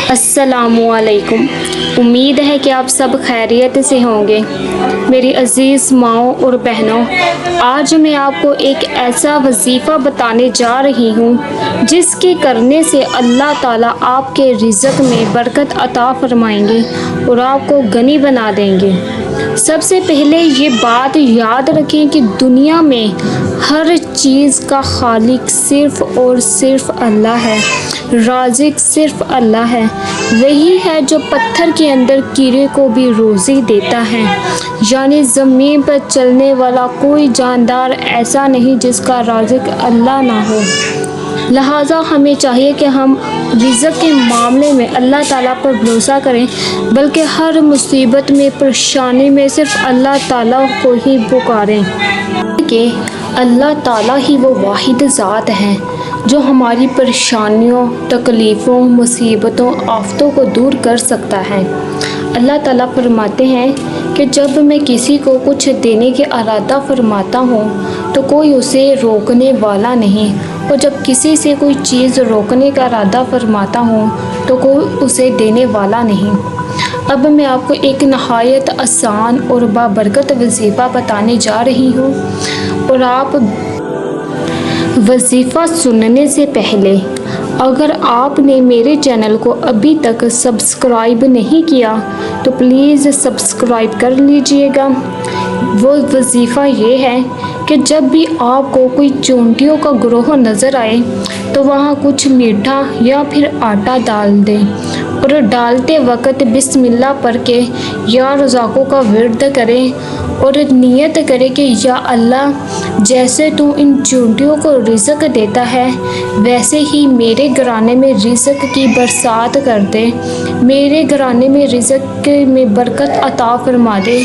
السلام علیکم۔ امید ہے کہ آپ سب خیریت سے ہوں گے۔ میری عزیز ماؤں اور بہنوں، آج میں آپ کو ایک ایسا وظیفہ بتانے جا رہی ہوں جس کے کرنے سے اللہ تعالیٰ آپ کے رزق میں برکت عطا فرمائیں گے اور آپ کو غنی بنا دیں گے۔ سب سے پہلے یہ بات یاد رکھیں کہ دنیا میں ہر چیز کا خالق صرف اور صرف اللہ ہے، رازق صرف اللہ ہے۔ وہی ہے جو پتھر کے اندر کیڑے کو بھی روزی دیتا ہے، یعنی زمین پر چلنے والا کوئی جاندار ایسا نہیں جس کا رازق اللہ نہ ہو۔ لہٰذا ہمیں چاہیے کہ ہم رزق کے معاملے میں اللہ تعالیٰ پر بھروسہ کریں، بلکہ ہر مصیبت میں، پریشانی میں صرف اللہ تعالیٰ کو ہی پکاریں، کہ اللہ تعالیٰ ہی وہ واحد ذات ہے جو ہماری پریشانیوں، تکلیفوں، مصیبتوں، آفتوں کو دور کر سکتا ہے۔ اللہ تعالیٰ فرماتے ہیں کہ جب میں کسی کو کچھ دینے کے ارادہ فرماتا ہوں تو کوئی اسے روکنے والا نہیں، اور جب کسی سے کوئی چیز روکنے کا ارادہ فرماتا ہوں تو کوئی اسے دینے والا نہیں۔ اب میں آپ کو ایک نہایت آسان اور بابرکت وظیفہ بتانے جا رہی ہوں، اور آپ وظیفہ سننے سے پہلے اگر آپ نے میرے چینل کو ابھی تک سبسکرائب نہیں کیا تو پلیز سبسکرائب کر لیجئے گا۔ وہ وظیفہ یہ ہے کہ جب بھی آپ کو کوئی چونٹیوں کا گروہ نظر آئے تو وہاں کچھ میٹھا یا پھر آٹا ڈال دیں، اور ڈالتے وقت بسم اللہ پڑھ کے یا رزاقوں کا ورد کریں اور نیت کرے کہ یا اللہ، جیسے تو ان چونٹیوں کو رزق دیتا ہے ویسے ہی میرے گھرانے میں رزق کی برسات کر دے، میرے گھرانے میں رزق میں برکت عطا فرما دے۔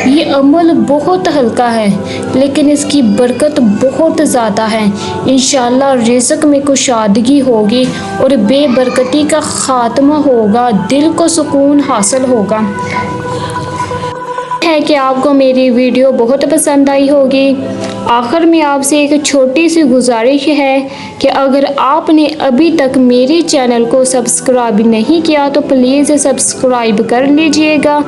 یہ عمل بہت ہلکا ہے لیکن اس کی برکت بہت زیادہ ہے۔ انشاءاللہ رزق میں کشادگی ہوگی اور بے برکتی کا خاتمہ ہوگا، دل کو سکون حاصل ہوگا۔ ہے کہ آپ کو میری ویڈیو بہت پسند آئی ہوگی۔ آخر میں آپ سے ایک چھوٹی سی گزارش ہے کہ اگر آپ نے ابھی تک میرے چینل کو سبسکرائب نہیں کیا تو پلیز سبسکرائب کر لیجئے گا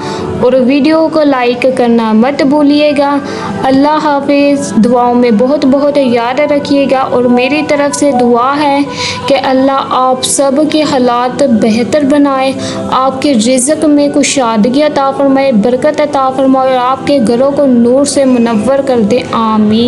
اور ویڈیو کو لائک کرنا مت بھولیے گا۔ اللہ حافظ۔ دعاؤں میں بہت بہت یاد رکھیے گا، اور میری طرف سے دعا ہے کہ اللہ آپ سب کے حالات بہتر بنائے، آپ کے رزق میں کشادگی عطا فرمائے، برکت عطا فرمائے اور آپ کے گھروں کو نور سے منور کر دے۔ آمین۔